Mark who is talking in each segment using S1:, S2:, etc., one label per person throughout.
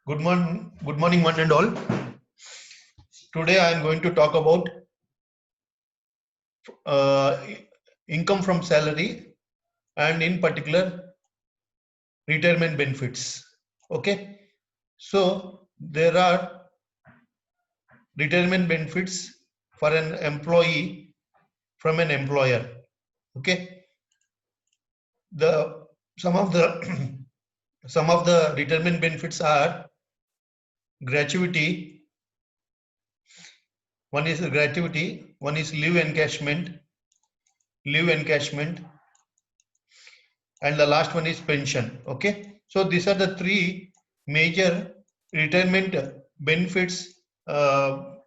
S1: Good morning, one and all. Today I am going to talk about uh, income from salary and in particular retirement benefits. Okay, so there are retirement benefits for an employee from an employer. Okay, the some of the some of the retirement benefits are gratuity. One is gratuity. One is leave encashment, and the last one is pension. Okay, so these are the three major retirement benefits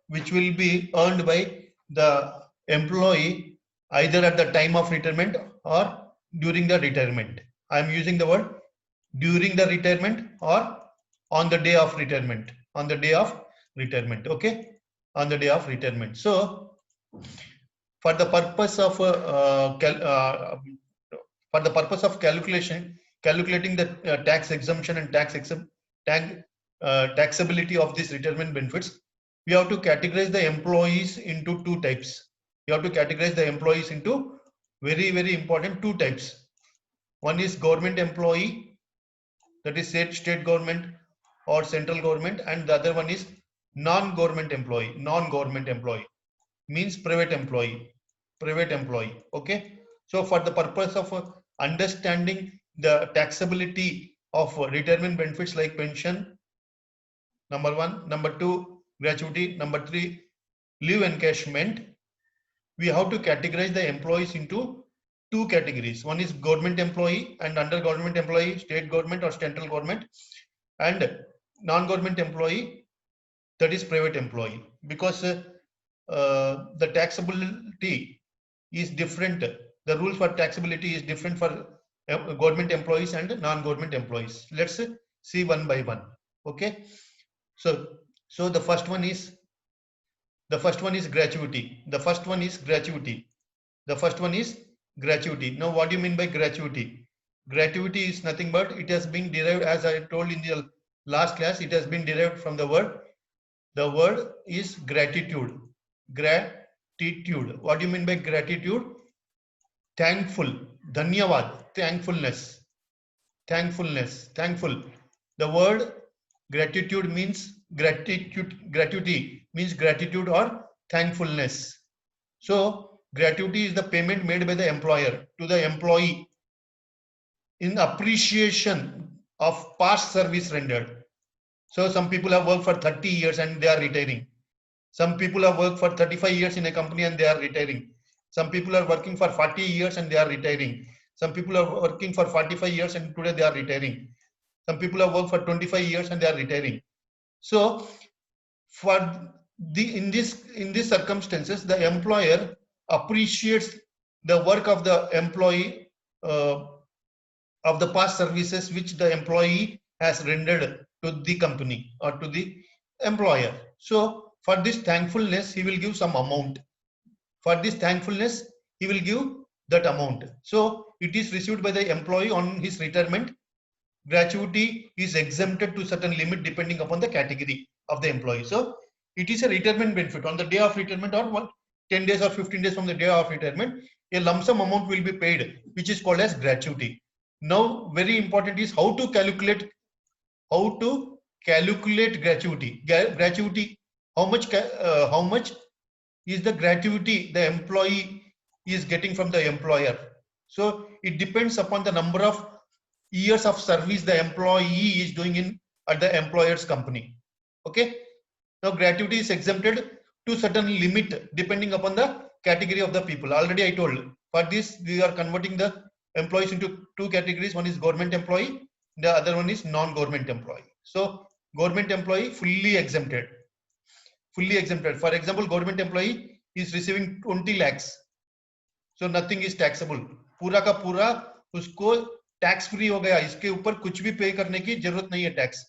S1: which will be earned by the employee either at the time of retirement or during the retirement. I am using the word during the retirement or on the day of retirement. Okay, on the day of retirement. So for the purpose of calculating the tax exemption and taxability of these retirement benefits, we have to categorize the employees into two types. We have to categorize the employees into very important two types. One is government employee, that is state government or central government, and the other one is non-government employee. Non-government employee means private employee. Okay, so for the purpose of understanding the taxability of retirement benefits like pension, number one, number two, gratuity, number three, leave encashment, we have to categorize the employees into two categories. One is government employee, and under government employee, state government or central government, and non-government employee, that is private employee. Because the taxability is different. The rules for taxability is different for government employees and non-government employees. Let's see one by one. Okay, so the first one is gratuity. Now what do you mean by gratuity? Gratuity is nothing but it has been derived, as I told in the last class, it has been derived from the word is gratitude. What do you mean by gratitude? Thankful. Dhanyavad. Thankful. The word gratitude means gratuity means gratitude or thankfulness. So gratuity is the payment made by the employer to the employee in appreciation of past service rendered. So some people have worked for 30 years and they are retiring. Some people have worked for 35 years in a company and they are retiring. Some people are working for 40 years and they are retiring. Some people are working for 45 years and today they are retiring. Some people have worked for 25 years and they are retiring. So for in these circumstances, the employer appreciates the work of the employee of the past services which the employee has rendered to the company or to the employer. So for this thankfulness, he will give some amount. For this thankfulness, he will give that amount. So it is received by the employee on his retirement. Gratuity is exempted to certain limit depending upon the category of the employee. So it is a retirement benefit on the day of retirement or 10 days or 15 days from the day of retirement. A lump sum amount will be paid, which is called as gratuity. Now, very important is how to calculate gratuity. Gratuity, how much is the gratuity the employee is getting from the employer. So it depends upon the number of years of service the employee is doing at the employer's company. Okay, now gratuity is exempted to certain limit depending upon the category of the people. Already I told, for this we are converting the employees into two categories. One is government employee, the other one is non-government employee. So government employee fully exempted. For example, government employee is receiving 20 lakhs, so nothing is taxable. पूरा का पूरा उसको tax free हो गया, इसके ऊपर कुछ भी पे करने की जरूरत नहीं है tax.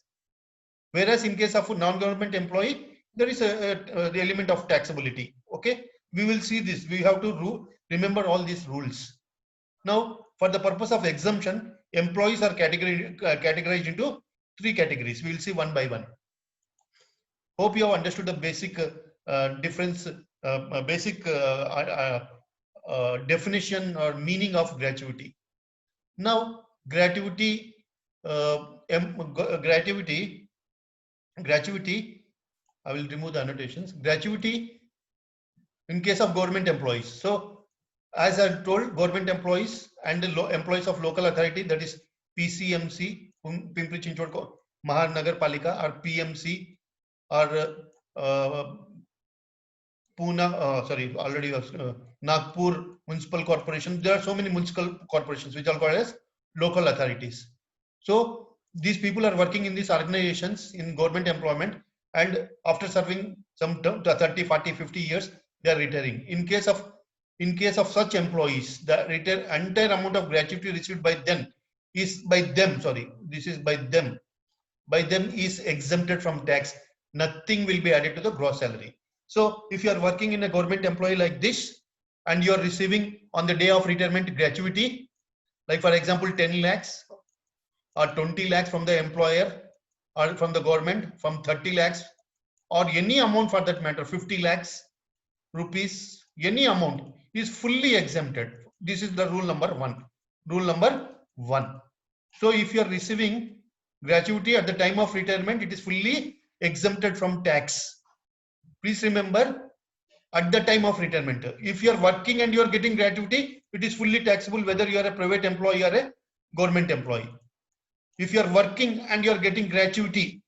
S1: Whereas in case of a non-government employee, there is the element of taxability. Okay, we will see this. We have to remember all these rules. Now, for the purpose of exemption, employees are categorized into three categories. We will see one by one. Hope you have understood the basic difference, definition or meaning of gratuity. Now, gratuity, gratuity. I will remove the annotations. Gratuity in case of government employees. So, as I told, government employees and the employees of local authority, that is PCMC, Pimpri Chinchwad Mahanagar Palika, or PMC, or Pune, already Nagpur Municipal Corporation. There are so many municipal corporations which are called as local authorities. So these people are working in these organizations in government employment, and after serving some 30, 40, 50 years, they are retiring. In case of such employees, the entire amount of gratuity received by them is exempted from tax. Nothing will be added to the gross salary. So if you are working in a government employee like this, and you are receiving on the day of retirement gratuity, like for example 10 lakhs or 20 lakhs from the employer or from the government, from 30 lakhs or any amount for that matter, 50 lakhs rupees, any amount is fully exempted. This is the rule number one. Rule number one. So if you are receiving gratuity at the time of retirement, it is fully exempted from tax. Please remember, at the time of retirement, if you are working and you are getting gratuity, it is fully taxable whether you are a private employee or a government employee. If you are working and you are getting gratuity,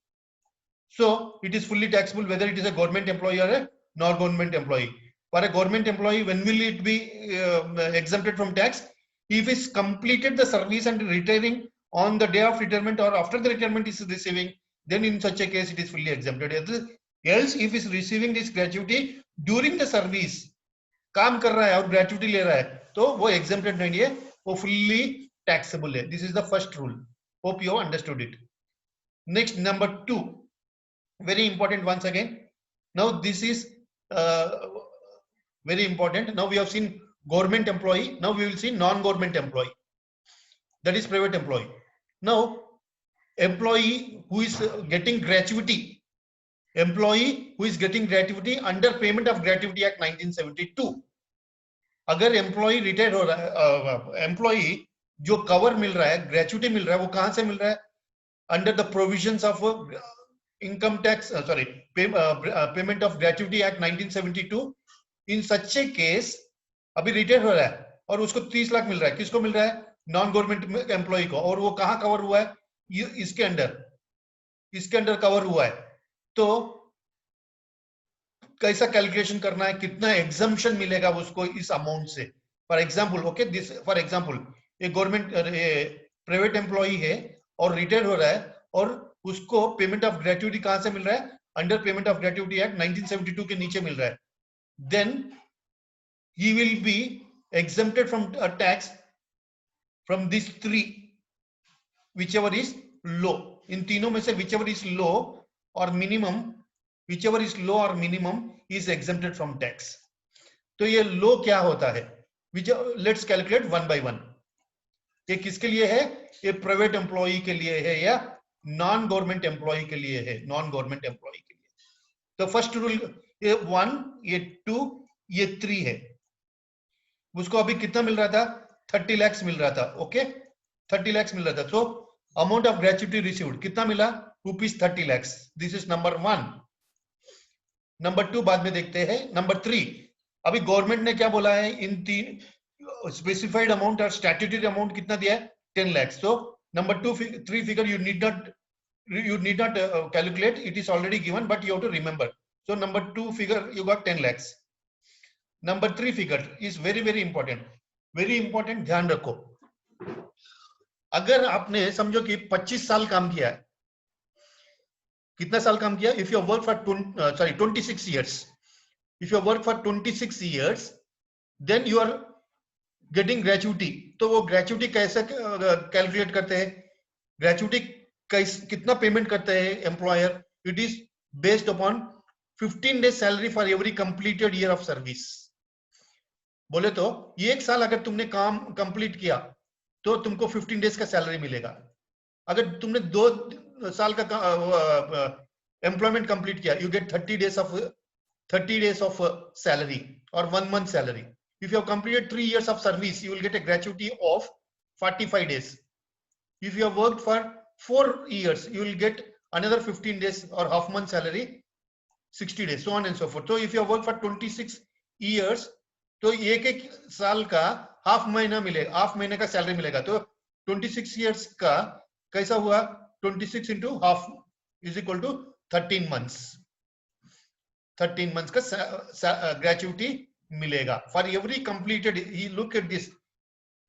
S1: so it is fully taxable whether it is a government employee or a non-government employee. For a government employee, when will it be exempted from tax? If it's completed the service and retiring on the day of retirement or after the retirement is receiving, then in such a case it is fully exempted. Else, if it's receiving this gratuity during the service, काम कर रहा है और gratuity ले रहा है, तो वो exempted नहीं है, वो fully taxable है. This is the first rule. Hope you have understood it. Next, number 2, very important once again. Now this is very important. Now we have seen government employee. Now we will see non-government employee. That is private employee. Now, employee who is getting gratuity. Employee who is getting gratuity under Payment of Gratuity Act 1972. अगर employ retired हो रहा है, employ जो cover मिल रहा है, gratuity मिल रहा है, वो कहां से मिल रहा है? Under the provisions of income tax, sorry, payment of gratuity act 1972. In such A case अभी रिटायर्ड हो रहा है और उसको 30 लाख मिल रहा है. किसको मिल रहा है? नॉन गवर्नमेंट एम्प्लॉय को. और वो कहां कवर हुआ है? इसके अंडर कवर हुआ है. तो कैसा कैलकुलेशन करना है, कितना एग्जम्पशन मिलेगा उसको इस अमाउंट से? For example, okay, this for example, ये गवर्नमेंट प्राइवेट एम्प्लॉई है और रिटायर्ड हो रहा है और उसको पेमेंट ऑफ ग्रेचुटी कहां से मिल रहा है? Under payment of gratuity act 1972 के नीचे मिल रहा है. Then he will be exempted from tax from this 3, whichever is low. इन तीनों में से whichever is low or minimum, whichever is low or minimum is exempted from tax. तो ये लो क्या होता है? Let's calculate one by one. ये किसके लिए है? ये प्राइवेट एम्प्लॉई के लिए है या नॉन गवर्नमेंट एम्प्लॉई के लिए है? नॉन गवर्नमेंट एम्प्लॉई के लिए. तो फर्स्ट रूल, ये 1, ये 2, ये 3 है. उसको अभी कितना मिल रहा था? 30 lakhs मिल रहा था. ओके, 30 lakhs मिल रहा था. So amount of gratuity received कितना मिला? Rupees 30 lakhs. This is number 1. Number 2 बाद में देखते हैं. नंबर 3, अभी गवर्नमेंट ने क्या बोला है? इन 3 स्पेसिफाइड अमाउंट और स्टैट्यूटरी अमाउंट कितना दिया है? 10 lakhs. So number 2, 3 figure you need not calculate. It is already given, but you have to remember. So number 2 figure you got 10 lakhs. Number 3 figure is very very important. Very important, ध्यान रखो. अगर आपने समझो कि 25 साल काम किया है, कितना साल काम किया? If you have worked for 26 years. If you have worked for 26 years, then you are getting gratuity. तो वो gratuity कैसे कैलकुलेट करते हैं? Gratuity कितना पेमेंट करते हैं employer? It is based upon 15 days salary for every completed year of service. बोले तो ये 1 साल अगर तुमने काम कंप्लीट किया तो तुमको 15 डेज का सैलरी मिलेगा. अगर तुमने 2 साल का एम्प्लॉयमेंट कंप्लीट किया, you get 30 days of salary or 1 month salary. If you have completed 3 years of service, you will get a gratuity of 45 days. If you have worked for 4 years, you will get another 15 days or half month salary, 60 days, so on and so forth. So if you have worked for 26 years, तो एक एक साल का half महीना मिलेगा, half महीने का salary मिलेगा. तो 26 years का कैसा हुआ? 26 into half is equal to 13 months. 13 months का gratuity मिलेगा. For every completed, look at this.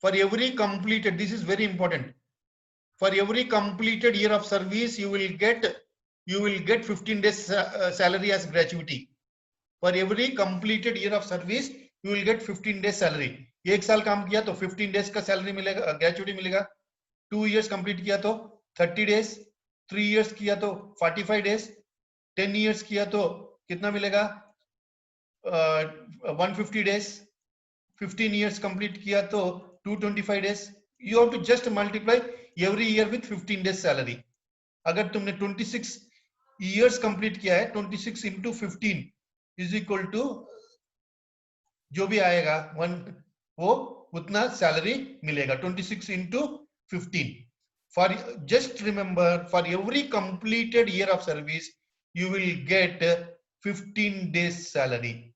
S1: For every completed, this is very important. For every completed year of service, you will get 15 days salary as gratuity. For every completed year of service, you will get 15 days salary. एक साल काम किया तो 15 days का salary मिलेगा, gratuity मिलेगा. 2 years complete किया तो 30 days, 3 years किया तो 45 days, 10 years किया तो कितना मिलेगा? 150 days, 15 years कंप्लीट किया तो 225 days. You have to just multiply every year with 15 days salary. अगर तुमने 26 years कंप्लीट किया है, 26 into 15 is equal to जो भी आएगा वो उतना सैलरी मिलेगा. 26 into 15. For just remember, for every completed year of service, you will get 15 days salary.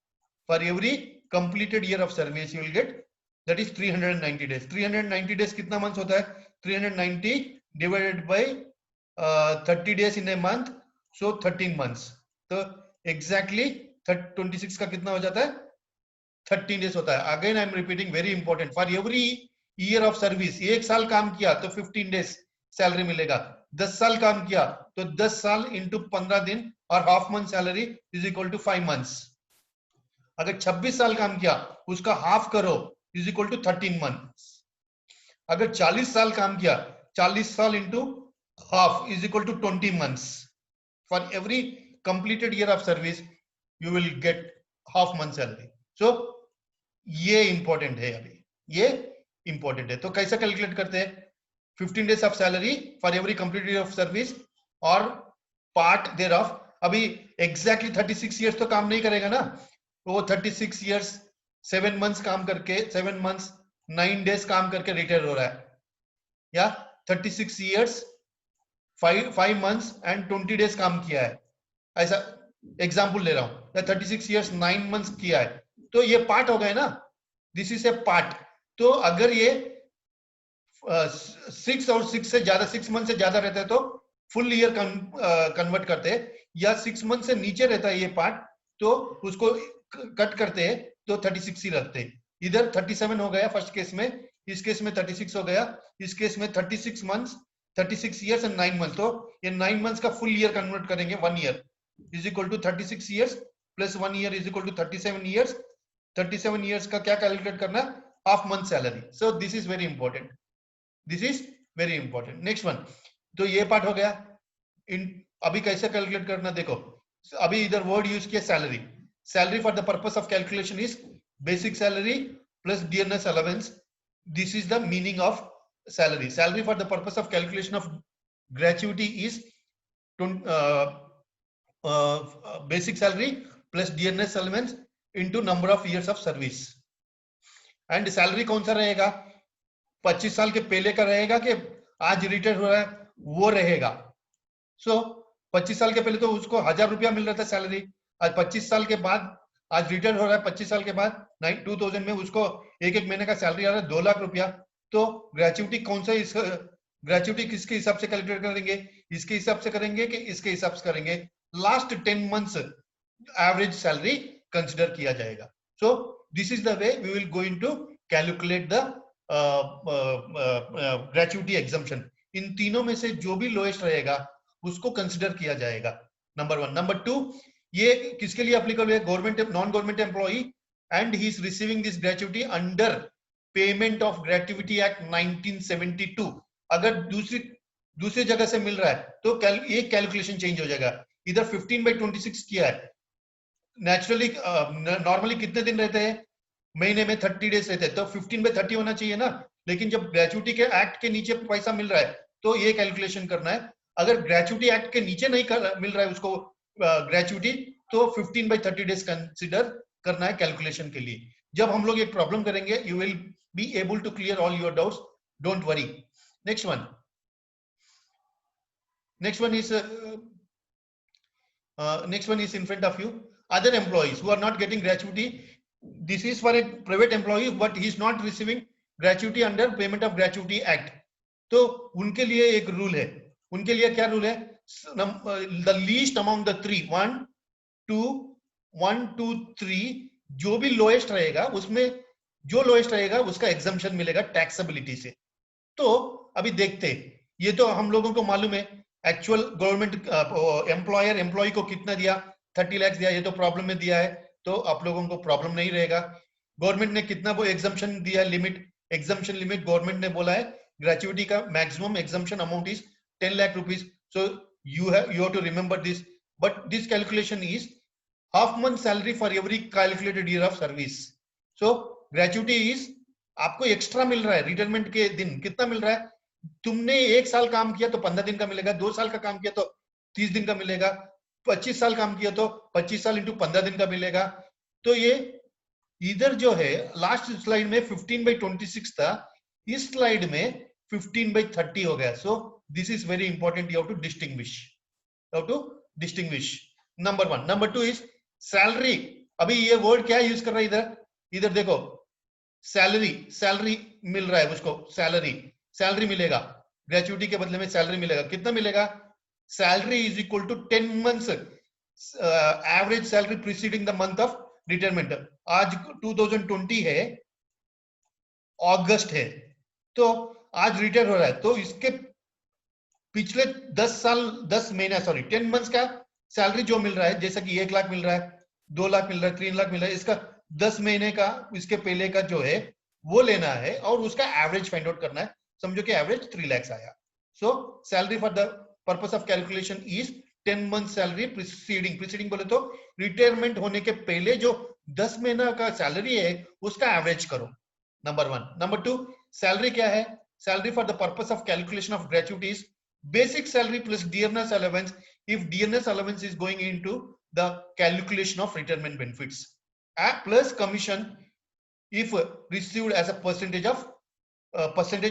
S1: For every completed year of service, you will get, that is 390 days. 390 days कितना months होता है? 390 divided by 30 days in a month, so 13 months. तो exactly 26 का कितना हो जाता है? 13 days होता है. Again I am repeating, very important. For every year of service, एक साल काम किया तो 15 days सैलरी मिलेगा. 10 साल काम किया तो 10 साल into 15 दिन और half month salary is equal to 5 months. अगर 26 साल काम किया उसका हाफ करो इज इक्वल टू 13 months. अगर 40 साल काम किया, 40 साल into half is equal to 20 months. For every completed year of service, you will get half month salary. So ये इंपॉर्टेंट है. अभी ये इंपॉर्टेंट है. तो कैसा कैलकुलेट करते हैं? 15 days of salary for every completed year of service और part thereof. अभी exactly 36 years तो काम नहीं करेगा ना, वो 36 years 7 months काम करके 7 months 9 days काम करके रिटायर हो रहा है. या 36 years 5 months and 20 days काम किया है, ऐसा एग्जाम्पल ले रहा हूं. या 36 years 9 months किया है, तो ये पार्ट हो गए ना. This is a part. तो अगर ये 6 और 6 से ज्यादा, 6 मंथ से ज्यादा रहता है तो फुल ईयर कन्वर्ट करते हैं. या 6 मंथ से नीचे रहता है ये पार्ट तो उसको कट करते हैं तो 36 ही रखते हैं. इधर 37 हो गया फर्स्ट केस में, इस केस में 36 हो गया, इस केस में 36 months, 36 years and 9 months. तो ये 9 months का फुल ईयर कन्वर्ट करेंगे. 1 year is equal to 36 years plus 1 year is equal to 37 years. 37 years का क्या कैलकुलेट करना? Half month salary. So this is very important. This is very important. Next one. तो ये part हो गया. अभी कैसे कैलकुलेट करना देखो. अभी इधर वर्ड यूज किया salary. Salary for the purpose of calculation is basic salary plus dearness allowance. This is the meaning of salary. Salary for the purpose of calculation of gratuity is basic salary plus dearness allowance into number of years of service. and salary कौन सा रहेगा? 25 साल के पहले का रहेगा कि आज रिटायर हो रहा है वो रहेगा. सो 25 साल के पहले तो उसको 1000 रुपया मिल रहा था सैलरी. आज 25 साल के बाद, आज रिटायर हो रहा है 25 साल के बाद 2000 में, उसको एक एक महीने का सैलरी आ रहा है 2 लाख रुपया. तो ग्रेचुटी कौन सा, इस ग्रेचुटी किसके हिसाब से कैलकुलेट करेंगे? इसके हिसाब से करेंगे कि इसके हिसाब से करेंगे? Last 10 months average salary consider किया जाएगा. So this is the way we will going to calculate the gratuity exemption. इन तीनों में से जो भी लोएस्ट रहेगा उसको कंसिडर किया जाएगा. नंबर 1. नंबर 2, ये किसके लिए एप्लीकेबल है? Government, non government employee and he is receiving this gratuity under payment of gratuity act 1972. अगर दूसरी जगह से मिल रहा है तो ये कैलकुलेशन चेंज हो जाएगा. इधर 15/26 किया है. नेचुरली नॉर्मली कितने दिन रहते हैं? महीने में 30 days रहते हैं, तो 15/30 होना चाहिए ना. लेकिन जब ग्रेचुटी के एक्ट के नीचे पैसा मिल रहा है तो ये कैलकुलेशन करना है. अगर ग्रेचुटी एक्ट के नीचे नहीं मिल रहा है उसको ग्रेचुटी, तो 15/30 डेज कंसिडर करना है कैलकुलेशन के लिए. जब हम लोग एक प्रॉब्लम करेंगे, you will be able to clear all your doubts. Don't worry. Next one is in front of you. Other employees who are not getting gratuity. This is for a private employee, but he is not receiving gratuity under Payment of Gratuity Act. तो उनके लिए एक rule है. उनके लिए क्या rule है? The least among the three, 1, 2, 3, जो भी लोएस्ट रहेगा उसमें जो लोएस्ट रहेगा उसका एग्जम्पशन मिलेगा टैक्सेबिलिटी से. तो अभी देखते, ये तो हम लोगों को मालूम है एक्चुअल गवर्नमेंट एम्प्लॉयर एम्प्लॉय को कितना दिया, 30 लाख दिया. ये तो प्रॉब्लम में दिया है, तो आप लोगों को प्रॉब्लम नहीं रहेगा. गवर्नमेंट ने कितना वो एग्जम्पशन दिया, लिमिट, एग्जम्पशन लिमिट गवर्नमेंट ने बोला है ग्रेचुइटी का maximum exemption amount is 10 lakh rupees. So you have to remember this, but this calculation is half month salary for every calculated year of service. So gratuity is आपको extra मिल रहा है retirement के दिन. कितना मिल रहा है? तुमने 1 साल काम किया तो 15 दिन का मिलेगा, 2 साल का काम किया तो 30 दिन का मिलेगा, 25 साल काम किया तो 25 साल इंटू 15 दिन का मिलेगा. तो ये इधर जो है लास्ट स्लाइड में 15/26 था, इस स्लाइड में 15/30 हो गया. So this is very important. You have to distinguish. Number 1. Number 2 is salary. अभी ये वर्ड क्या यूज कर रहा है इधर? इधर देखो, सैलरी मिल रहा है उसको. सैलरी मिलेगा, ग्रेचुइटी के बदले में सैलरी मिलेगा. कितना मिलेगा? Salary is equal to 10 months average salary preceding the month of retirement. आज 2020 है, अगस्त है, तो आज रिटायर हो रहा है, तो इसके पिछले 10 मंथ्स का सैलरी जो मिल रहा है, जैसा कि 1 लाख मिल रहा है, 2 लाख मिल रहा है, 3 लाख मिल रहा है, इसका 10 महीने का इसके पहले का जो है वो लेना है और उसका एवरेज फाइंड आउट करना है. समझो कि एवरेज 3 लाख आया. सो salary for the purpose of calculation is 10 month salary preceding बोले तो रिटायरमेंट होने के पहले जो 10 महीना का सैलरी है उसका एवरेज करो. नंबर 1. नंबर 2, सैलरी क्या है? Salary for the purpose of calculation of gratuity is basic salary plus dearness allowance if dearness allowance is going into the calculation of retirement benefits, plus commission if received as a percentage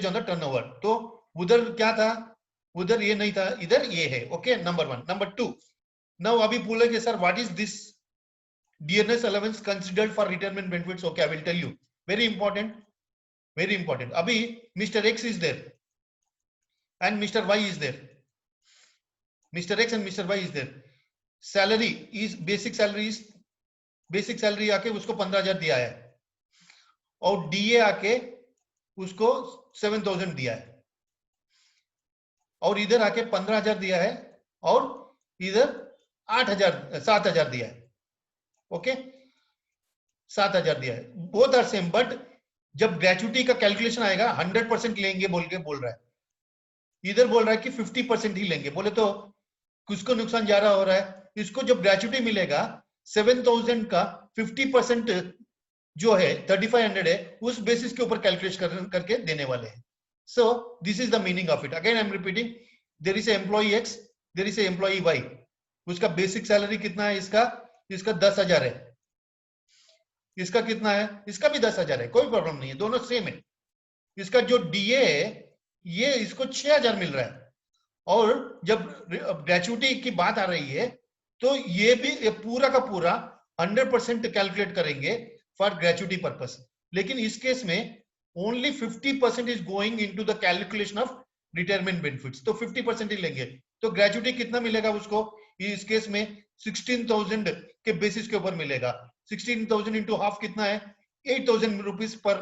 S1: on the turnover. तो उधर क्या था? उधर ये नहीं था, इधर ये है. Okay, number 1. नंबर 2, नाउ अभी बोलेंगे sir what is this dearness allowance considered for retirement benefits? Okay, I will tell you. Very important. अभी Mr. X is there and Mr. Y is there. Mr. X and Mr. Y is there. Salary is basic salary आके उसको 15,000 दिया है और DA आके उसको 7,000 दिया है और इधर आके 15,000 दिया है और इधर 7,000 दिया है. ओके, 7,000 दिया है. बोथ आर सेम, बट जब ग्रेचुइटी का कैलकुलेशन आएगा 100% लेंगे बोल रहा है. इधर बोल रहा है कि 50% ही लेंगे. बोले तो किसको नुकसान ज्यादा हो रहा है? इसको जब ग्रेचुइटी मिलेगा 7,000 का 50% जो है 3,500 है, उस बेसिस के ऊपर कैलकुलेट करके देने वाले हैं. So this is the meaning of it. Again I am repeating, there is a employee X, there is a employee Y. उसका बेसिक सैलरी कितना है? इसका 10,000 है. इसका कितना है? इसका भी 10,000 है. कोई प्रॉब्लम नहीं है, दोनों सेम है. इसका जो डीए है ये इसको 6,000 मिल रहा है और जब ग्रेचुइटी की बात आ रही है तो ये भी पूरा का पूरा 100% कैलकुलेट करेंगे फॉर ग्रेचुइटी पर्पस. लेकिन इस केस में only 50% is going into the calculation of retirement benefits. तो 50% ही लेंगे. तो ग्रेचुइटी कितना मिलेगा उसको? इस केस में 16,000 के बेसिस के ऊपर मिलेगा. 16,000 इंटू हाफ कितना है? 8,000 rupees per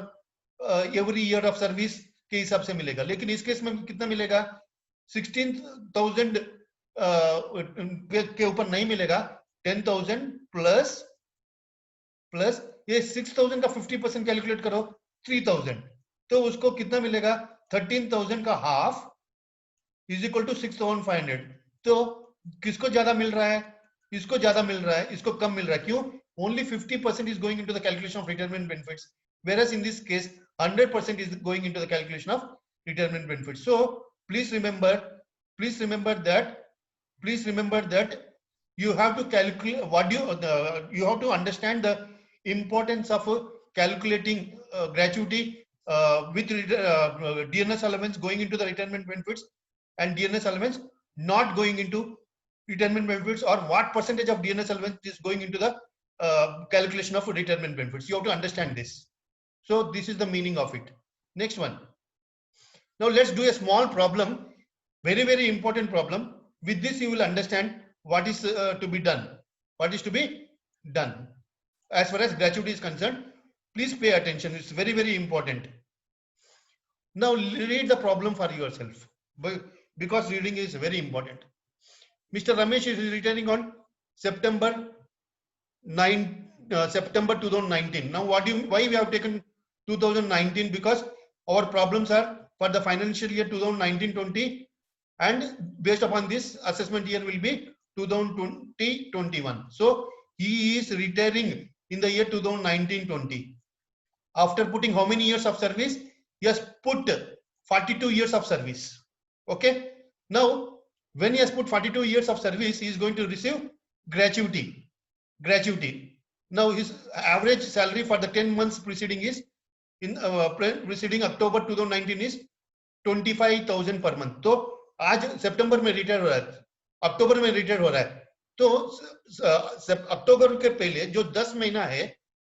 S1: every year of service के हिसाब से मिलेगा. लेकिन इस केस में कितना मिलेगा? 16,000 के ऊपर नहीं मिलेगा. 10,000 प्लस ये 6,000 का 50% कैलकुलेट करो, 3,000. तो उसको कितना मिलेगा? 13,000 का हाफ इज इक्वल टू 6,500. तो किसको ज्यादा मिल रहा है? इसको ज्यादा मिल रहा है, इसको कम मिल रहा है. क्यों? Only 50% is going into the calculation of retirement benefits, whereas in this case 100% is going into the calculation of retirement benefits. So please remember, please remember that you have to calculate what you have to understand the importance of calculating gratuity with DNS allowance going into the retirement benefits and DNS allowance not going into retirement benefits, or what percentage of DNS allowance is going into the calculation of retirement benefits. You have to understand this. So this is the meaning of it. Next one. Now let's do a small problem, very important problem. With this you will understand what is to be done. What is to be done as far as gratuity is concerned. Please pay attention. It's very important. Now read the problem for yourself, because reading is very important. Mr. Ramesh is retiring on September 2019. Now why we have taken 2019? Because our problems are for the financial year 2019-20, and based upon this, assessment year will be 2020-21. So he is retiring in the year 2019-20. After putting how many years of service? He has put 42 years of service. Okay. Now, when he has put 42 years of service, he is going to receive gratuity. Now, his average salary for the 10 months preceding is preceding October 2019 is 25,000 per month. तो आज सितंबर में retire हो रहा है, अक्टूबर में retire हो रहा है, तो अक्टूबर के पहले जो 10 महीना है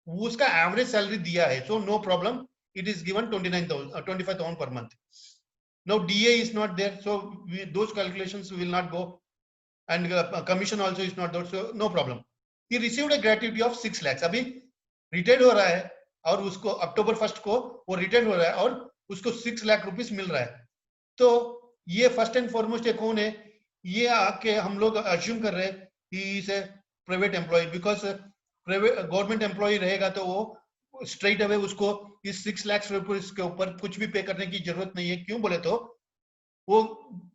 S1: उसका एवरेज सैलरी दिया है. So no problem, it is given 25,000 per month. Now DA is not there, so those calculations will not go, and commission also is not there, so no problem. He received a gratuity of 6 lakhs. अभी retire हो रहा है और उसको अक्टूबर 1 को वो retire हो रहा है और उसको 6 लाख रुपीस मिल रहा है. तो ये फर्स्ट एंड फॉरमोस्ट कौन है? ये आके हम लोग अज्यूम कर रहे हैं he is a private employee, because private government employee रहेगा तो वो स्ट्रेट अवे उसको इस 6 लाख रुपीस के ऊपर कुछ भी पे करने की जरूरत नहीं है. क्यों बोले तो वो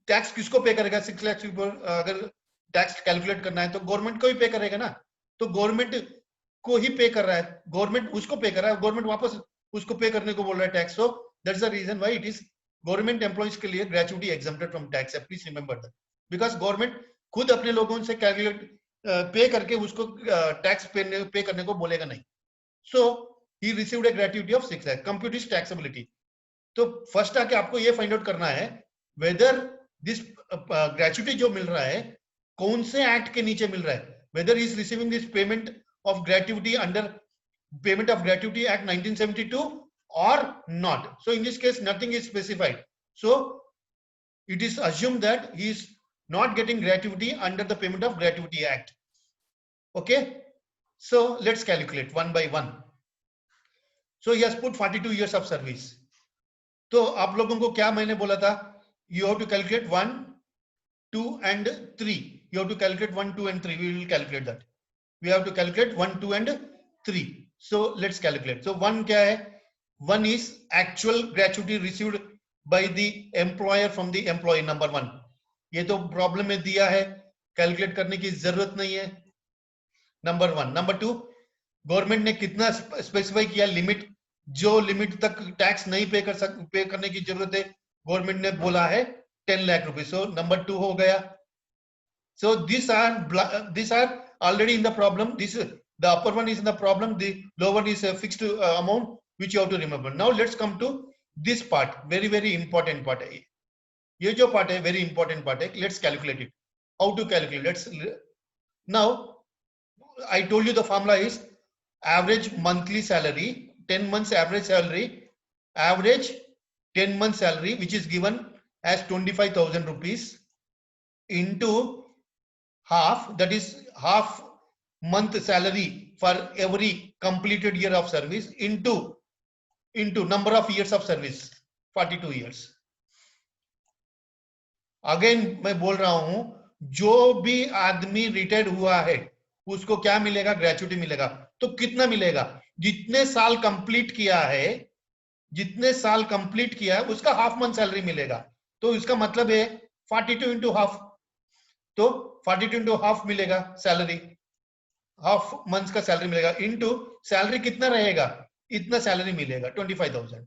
S1: टैक्स किसको पे करेगा? 6 लाख के ऊपर अगर टैक्स कैलकुलेट करना है तो गवर्नमेंट को ही पे करेगा ना. तो गवर्नमेंट को ही पे कर रहा है, गवर्नमेंट उसको पे कर रहा है, गवर्नमेंट वापस उसको पे करने को बोल रहा है tax. So that's the reason why it is government employees के लिए gratuity exempted from tax. Please remember that, because government खुद अपने लोगों से कैलकुलेट पे करके उसको टैक्स पे करने को बोलेगा नहीं. So he received a gratuity of 6 lakh. Compute his taxability. तो फर्स्ट आके आपको ये फाइंड आउट करना है वेदर दिस ग्रेचुइटी जो मिल रहा है कौन से एक्ट के नीचे मिल रहा है, whether he is receiving this payment of gratuity under Payment of Gratuity Act 1972 or not. So in this case nothing is specified, so it is assumed that he is not getting gratuity under the Payment of Gratuity Act. Okay, so let's calculate one by one. So he has put 42 years of service. तो आप लोगों को क्या मैंने बोला था? You have to calculate 1, 2 and 3. You have to calculate 1, 2 and 3. We will calculate that. We have to calculate 1, 2 and 3. So let's calculate. So 1 क्या है? 1 is actual gratuity received by the employer from the employee, number 1. ये तो problem में दिया है, calculate करने की जरूरत नहीं है. नंबर 1. नंबर 2, गवर्नमेंट ने कितना स्पेसिफाई किया लिमिट, जो लिमिट तक टैक्स नहीं पे करने की जरूरत है, गवर्नमेंट ने बोला है 10 लाख रुपए. सो नंबर 2 हो गया. So these are already in the problem. The upper one is in the problem. The lower one is a fixed amount which you have to remember. Now let's come to this part. Very important part. ये जो part है very important part है. Let's calculate it. How to calculate? Now I told you the formula is average monthly salary, 10 months average salary, average 10 months salary which is given as 25,000 rupees into half, that is half month salary for every completed year of service into number of years of service, 42 years. Again मैं बोल रहा हूं, जो भी आदमी retired हुआ है उसको क्या मिलेगा? ग्रेचुइटी मिलेगा. तो कितना मिलेगा? जितने साल कंप्लीट किया है उसका हाफ मंथ सैलरी मिलेगा. तो इसका मतलब है 42 इंटू हाफ, तो 42 इंटू हाफ मिलेगा सैलरी, हाफ मंथ का सैलरी मिलेगा, इंटू सैलरी कितना रहेगा? इतना सैलरी मिलेगा 25,000.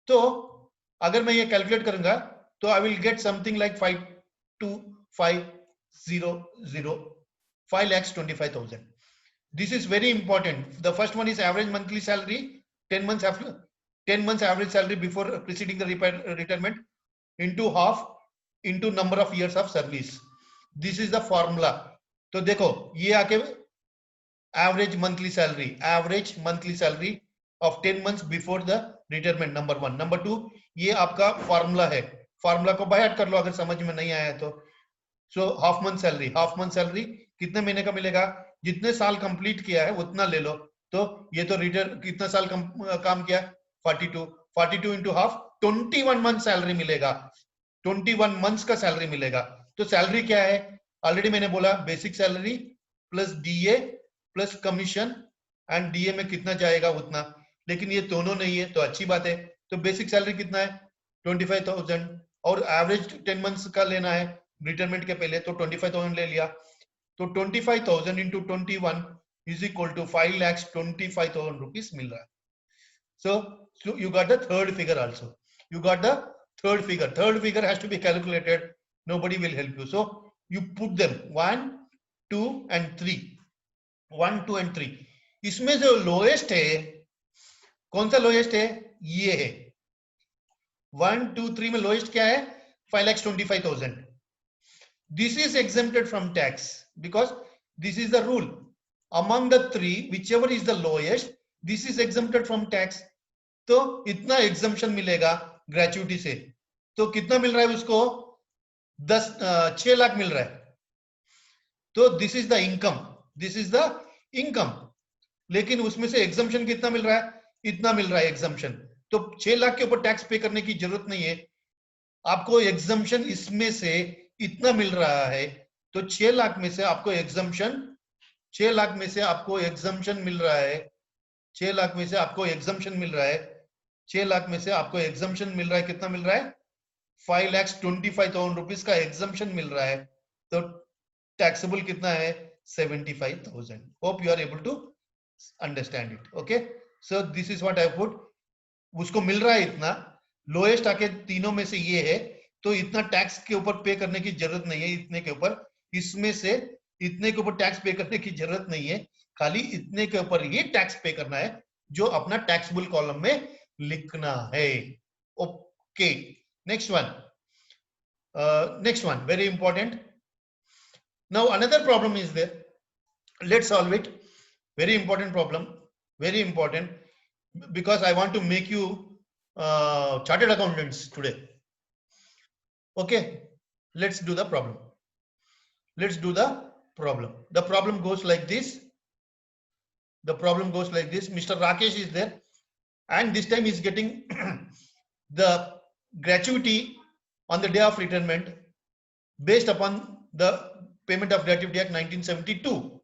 S1: तो अगर मैं ये कैलकुलेट करूंगा तो I will get something like 5,25,000. This is very important. The first one is average monthly salary, 10 months after 10 months average salary before preceding the retirement into half into number of years of service. This is the formula. तो देखो ये आके average monthly salary of 10 months before the retirement, number one. Number two, ये आपका formula है. Formula को by heart कर लो अगर समझ में नहीं आया तो. सो हाफ मंथ सैलरी कितने महीने का मिलेगा? जितने साल कंप्लीट किया है उतना ले लो. तो ये तो रिटर्न कितना साल काम किया? 42 इंटू हाफ 21 मंथ सैलरी मिलेगा. 21 मंथ्स का सैलरी मिलेगा. तो सैलरी क्या है? ऑलरेडी मैंने बोला basic salary plus DA plus commission, and DA में कितना जाएगा उतना. लेकिन ये दोनों नहीं है तो अच्छी बात है. तो बेसिक सैलरी कितना है? 25,000 और एवरेज 10 मंथ्स का लेना है रिटायरमेंट के पहले, तो 25,000 ले लिया. तो 25,000 into 21 is equal to 5,25,000 rupees मिल रहा है. So you got the third figure also. You got the third figure. Third figure has to be calculated. Nobody will help you. So you put them 1, 2 and 3. 1, 2 and 3. इसमें जो lowest है, कौन सा lowest है? ये है. 1, 2, 3 में लोएस्ट क्या है? 5,25,000. This is exempted from tax because this is the rule. Among the three, whichever is the lowest, this is exempted from tax. तो इतना exemption मिलेगा ग्रेचुइटी से. तो कितना मिल रहा है उसको? 6 लाख मिल रहा है. तो दिस इज द इनकम. लेकिन उसमें से एग्जम्पशन कितना मिल रहा है? इतना मिल रहा है एग्जम्पशन. तो 6 लाख के ऊपर टैक्स पे करने की जरूरत नहीं है. आपको एग्जम्पशन इसमें से इतना मिल रहा है. तो 6 लाख में से आपको एग्जम्पशन मिल रहा है. 6 लाख में से आपको एग्जम्पशन मिल रहा है. 6 लाख में से आपको एग्जम्पशन मिल रहा है. कितना मिल रहा है? 5,25,000 रुपीज का एग्जम्पशन मिल रहा है. तो टैक्सेबल कितना है? 75,000. Hope you are able to understand it. Okay, so this is what I put. उसको मिल रहा है इतना. लोएस्ट आके तीनों में से ये है. तो इतना टैक्स के ऊपर पे करने की जरूरत नहीं है. इतने के ऊपर, इसमें से इतने के ऊपर टैक्स पे करने की जरूरत नहीं है. खाली इतने के ऊपर ही टैक्स पे करना है जो अपना टैक्सेबल कॉलम में लिखना है. Okay, next one very important. Now another problem is there. Let's solve it. Very important problem, very important, because I want to make you chartered accountants today. Okay, let's do the problem. The problem goes like this. Mr. Rakesh is there, and this time he's getting the gratuity on the day of retirement based upon the Payment of Gratuity Act 1972,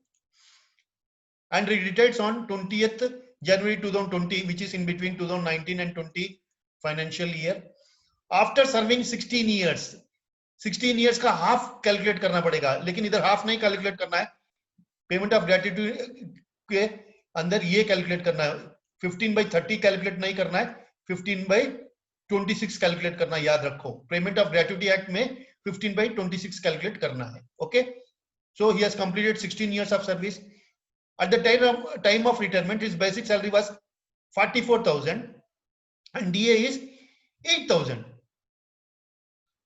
S1: and he retires on 20th January 2020, which is in between 2019 and 20 financial year. After serving 16 years, 16 years का half calculate करना पड़ेगा. लेकिन इधर half नहीं calculate करना है. Payment of ग्रेट्यूटी के अंदर ये कैलकुलेट करना है. 15/30 कैलकुलेट नहीं करना है. 15/26 कैलकुलेट करना, याद रखो. पेमेंट ऑफ ग्रेट्यूटी एक्ट में 15/26 कैलकुलेट करना है. Okay, so he has completed 16 years of service. At the time of retirement, his basic salary was 44,000 and DA is 8,000.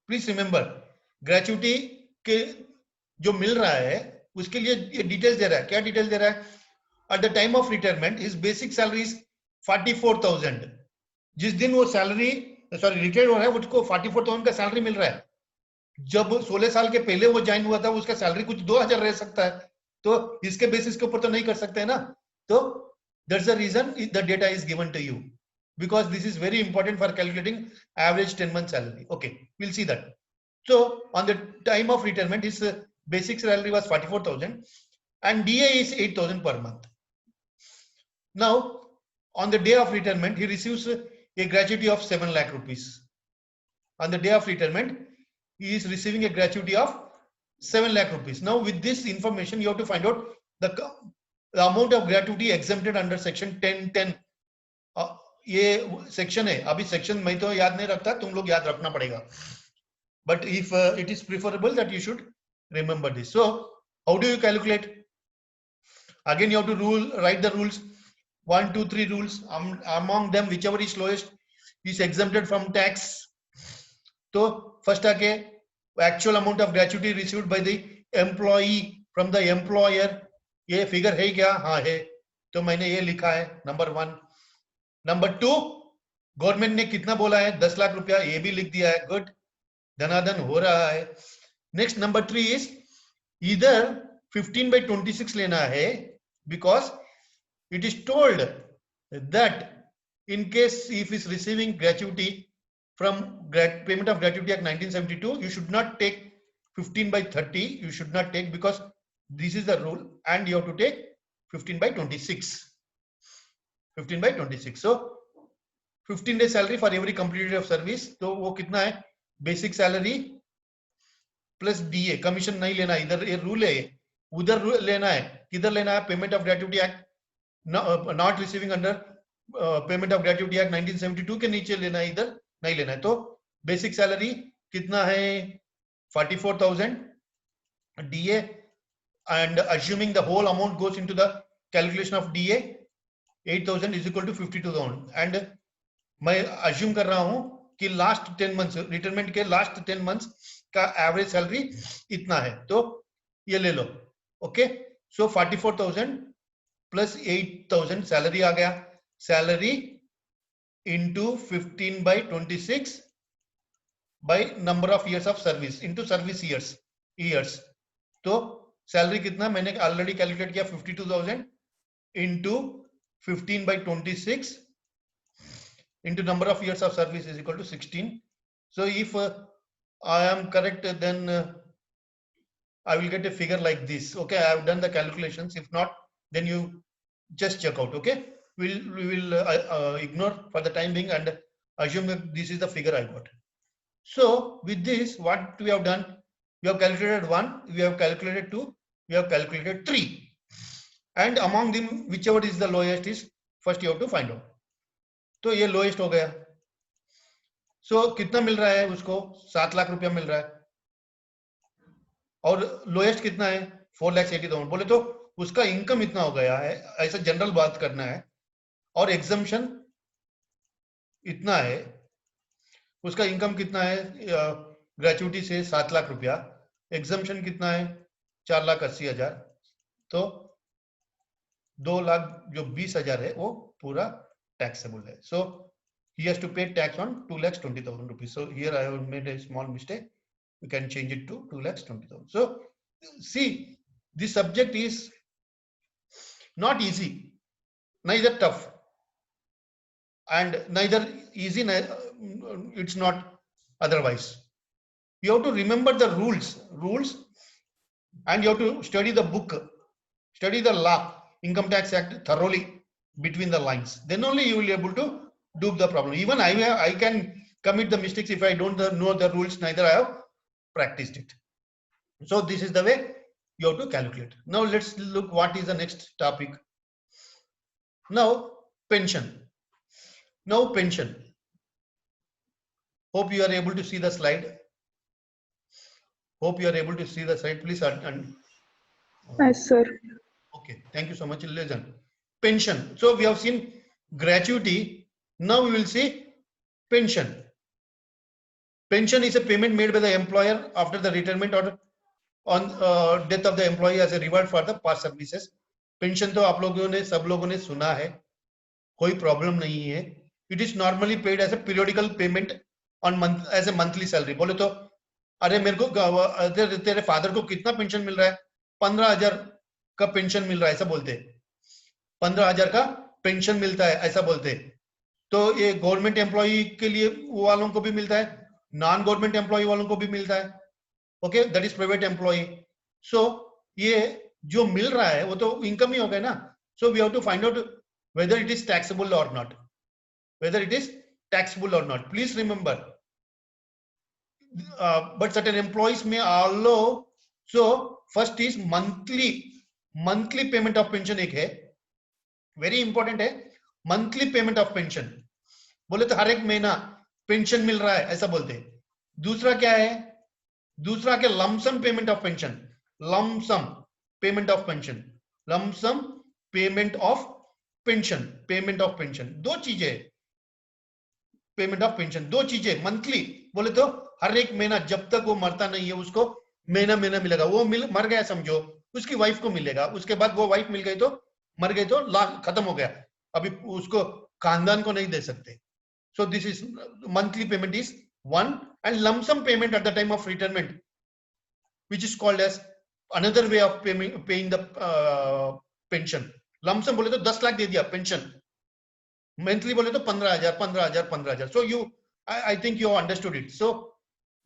S1: Please remember, gratuity के जो मिल रहा है उसके लिए ये डिटेल्स दे रहा है. क्या डिटेल्स दे रहा है? At the time of retirement, his basic salary is 44,000. जिस दिन वो रिटायर हो रहा है उसको 44,000 का सैलरी मिल रहा है. जब 16 साल के पहले वो ज्वाइन हुआ था उसका सैलरी कुछ 2,000 रह सकता है. तो इसके बेसिस के ऊपर तो नहीं कर सकते है ना. तो that's the reason the data is given to you, because this is very important for calculating average 10 month salary. Okay, will see that. So on the time of retirement his basic salary was 44,000 and DA is 8,000 per month. Now on the day of retirement he receives a gratuity of 7 lakh rupees. On the day of retirement he is receiving a gratuity of 7 lakh rupees. Now with this information you have to find out the amount of gratuity exempted under section 1010. ये section है. अभी section मैं तो याद नहीं रखता, तुम लोग याद रखना पड़ेगा. but if it is preferable that you should remember this. So how do you calculate? Again you have to write the rules, 1 2 3 rules. Among them whichever is lowest is exempted from tax. So first आके actual amount of gratuity received by the employee from the employer, ये figure है क्या? हाँ है, तो मैंने ये लिखा है नंबर 1. नंबर 2, गवर्नमेंट ने कितना बोला है? 10 लाख रुपया, ये भी लिख दिया है. गुड, धनाधन हो रहा है. नेक्स्ट नंबर 3 इज इधर 15/26 लेना है, because it is told that in case if is receiving gratuity from payment of gratuity act 1972, you should not take 15/30, you should not take, because this is the rule, and you have to take 15/26. 15/26. So 15 days salary for every completed of service. तो वो कितना है? Basic salary plus DA. Commission नहीं लेना, इधर ये rule है, उधर लेना है. किधर लेना है? Payment of gratuity act not receiving under payment of gratuity act 1972 के नीचे लेना है, इधर नहीं लेना है. तो बेसिक सैलरी कितना है? 44,000 DA, and assuming the whole amount goes into the calculation of DA, 8,000 is equal to 52,000. and मैं assume कर रहा हूं कि लास्ट 10 मंथ्स रिटायरमेंट के लास्ट 10 मंथ्स का एवरेज सैलरी इतना है, तो ये ले लो. ओके, सो 44,000 प्लस 8,000 सैलरी आ गया. Salary into 15/26 by number of years of service into service years. तो सैलरी कितना मैंने ऑलरेडी कैलकुलेट किया, 52,000 into 15/26 into number of years of service is equal to 16. So if I am correct, then I will get a figure like this. Okay, I have done the calculations. If not, then you just check out. Okay, we will ignore for the time being and assume that this is the figure I got. So with this, what we have done, we have calculated 1, we have calculated 2, we have calculated 3, and among them whichever is the lowest is first you have to find out. तो ये lowest हो गया. सो कितना मिल रहा है उसको? 7 लाख रुपया मिल रहा है. और लोएस्ट कितना है? 4,80,000. बोले तो उसका इनकम इतना हो गया है, ऐसा जनरल बात करना है. और एग्जम्पशन इतना है, उसका इनकम कितना है? ग्रेचुइटी से 7 लाख रुपया, एग्जम्पशन कितना है? 4,80,000. तो 2,20,000 है, वो पूरा taxable है. So he has to pay tax on 2,20,000 rupees. So here I have made a small mistake. We can change it to 2,20,000. So see, this subject is not easy, neither tough, and neither easy, it's not otherwise. You have to remember the rules, and you have to study the book, study the law, Income Tax Act thoroughly between the lines. Then only you will be able to do the problem. Even I can commit the mistakes if I don't know the rules, neither I have practiced it. So this is the way you have to calculate. Now let's look what is the next topic. Now pension. Now pension. Hope you are able to see the slide. Hope you are able to see the slide. Please.
S2: Yes, sir.
S1: Okay. Thank you so much. Listen. Pension. So we have seen gratuity. Now we will see pension. Pension is a payment made by the employer after the retirement or on death of the employee as a reward for the past services. Pension तो आप लोगों ने सब लोगों ने सुना है, कोई प्रॉब्लम नहीं है. It is normally paid as a periodical payment on month as a monthly salary. बोले तो अरे मेरे को तेरे फादर को कितना पेंशन मिल रहा है? 15,000 का पेंशन मिल रहा है, ऐसा बोलते हैं. 15,000 का पेंशन मिलता है, ऐसा बोलते हैं. तो ये गवर्नमेंट एम्प्लॉई के लिए वालों को भी मिलता है, नॉन गवर्नमेंट एम्प्लॉई वालों को भी मिलता है. Okay, that is private employee. So ये जो मिल रहा है वो तो इनकम ही हो गया ना. So we have to find out whether it is taxable or not. Whether it is taxable or not. Please remember, but certain employees may allow. So first is monthly payment of pension. एक है, very important है, monthly payment of pension. बोले तो हर एक महीना pension मिल रहा है, ऐसा बोलते हैं. दूसरा क्या है? दूसरा क्या, lump sum payment of pension, lump sum payment of pension, lump sum payment of pension, payment of pension, दो चीजें, पेमेंट ऑफ पेंशन दो चीजें, मंथली बोले तो हर एक महीना जब तक वो मरता नहीं है उसको महीना महीना मिलेगा, वो मर गया समझो, उसकी वाइफ को मिलेगा, उसके बाद वो वाइफ मिल गई तो मर गई तो खत्म हो गया, अभी उसको खानदान को नहीं दे सकते. So this is monthly payment is one, and lump sum payment at the time of retirement, which is called as another way of paying the pension. Lump sum बोले तो 10 लाख दे दिया pension, monthly बोले तो 15,000 15,000 15,000. So I think you understood it. So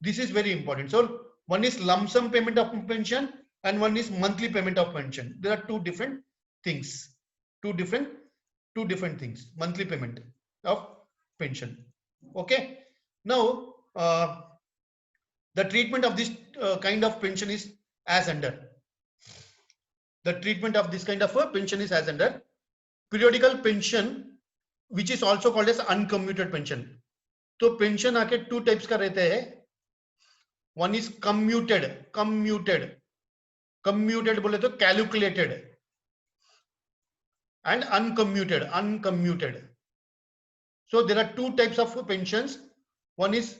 S1: this is very important. So one is lump sum payment of pension and one is monthly payment of pension. There are two different things, two different things, monthly payment of pension. Okay, now the treatment of this kind of pension is as under, the treatment of this kind of a pension is as under periodical pension, which is also called as uncommuted pension. तो pension आके two types का रहते हैं, one is commuted, commuted बोले तो calculated, and uncommuted. So there are two types of pensions. One is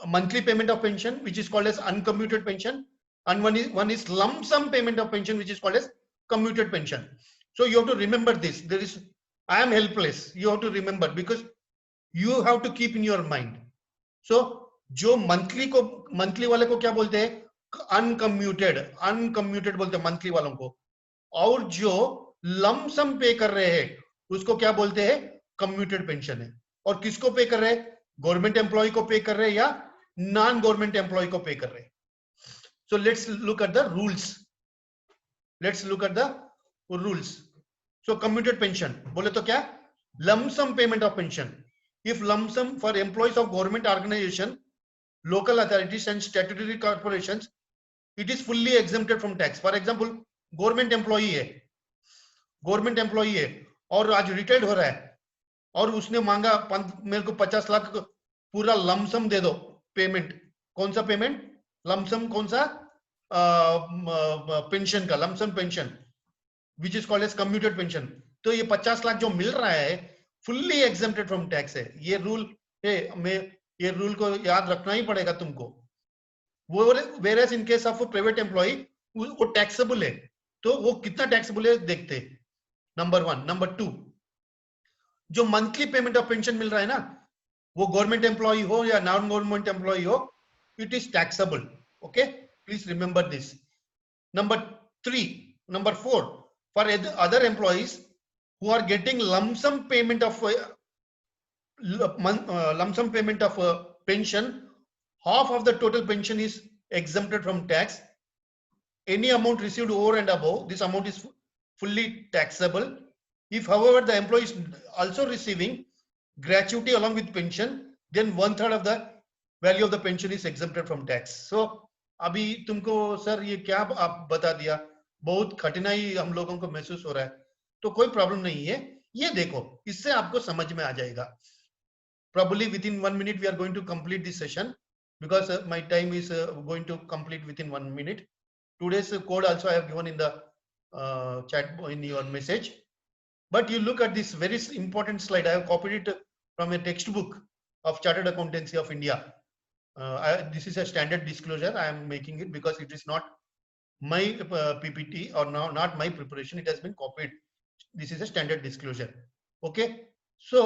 S1: monthly payment of pension, which is called as uncommuted pension, and one is lump sum payment of pension, which is called as commuted pension. So you have to remember this. There is, I am helpless. You have to remember because you have to keep in your mind. So जो monthly वाले को क्या बोलते हैं, uncommuted बोलते हैं monthly वालों को, और जो लमसम पे कर रहे हैं उसको क्या बोलते हैं, कम्यूटेड पेंशन है. और किसको पे कर रहे हैं, गवर्नमेंट एम्प्लॉय को पे कर रहे हैं या नॉन गवर्नमेंट एम्प्लॉय को पे कर रहे हैं. So let's look at the rules. So commuted pension बोले तो क्या, lump sum payment of pension if lump sum for employees of government organization, local authorities and statutory corporations, it is fully exempted from tax. For example, government employee है और आज retired हो रहा है और उसने मांगा मेरे को 50 लाख पूरा लमसम दे दो पेमेंट. कौन सा पेमेंट, लमसम, कौन सा, पेंशन का lump sum pension, which is called as commuted pension. तो ये 50 लाख जो मिल रहा है फुल्ली एग्जेम्प्टेड फ्रॉम टैक्स है. ये रूल है, ये रूल को याद रखना ही पड़ेगा तुमको. वो whereas in case of private employee वो टैक्सेबल है. तो वो कितना टैक्सेबल है देखते, नंबर वन. नंबर टू, जो मंथली पेमेंट ऑफ पेंशन मिल रहा है ना, वो गवर्नमेंट एम्प्लॉय हो या नॉन गवर्नमेंट एम्प्लॉय हो, it is taxable. Okay, please remember this. Number four, for other employees who are getting lump sum payment of pension, half of the total pension is exempted from tax. Any amount received over and above this amount is fully taxable. If however the employee is also receiving gratuity along with pension, then 1/3 of the value of the pension is exempted from tax. So अभी तुमको sir ये क्या आप बता दिया, बहुत कठिनाई हम लोगों को महसूस हो रहा है, तो कोई प्रॉब्लम नहीं है, ये देखो, इससे आपको समझ में आ जाएगा. Probably within 1 minute we are going to complete this session because my time is going to complete within 1 minute. Today's code also I have given in the chat in your message. But you look at this very important slide. I have copied it from a textbook of Chartered Accountancy of India. This is a standard disclosure. I am making it because it is not my PPT or not my preparation. It has been copied. This is a standard disclosure. Okay, so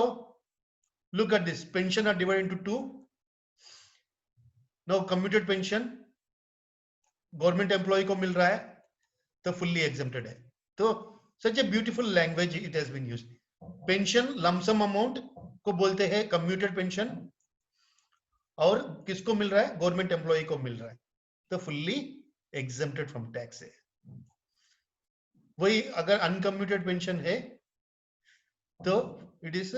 S1: look at this. Pension are divided into two. Now commuted pension government employee को मिल रहा है तो fully exempted है. तो such a beautiful language it has been used. Pension lump sum amount को बोलते हैं commuted pension, और किसको मिल रहा है, गवर्नमेंट एम्प्लॉय को मिल रहा है, तो fully exempted from tax है. वही अगर अनकम्यूटेड पेंशन है तो इट इज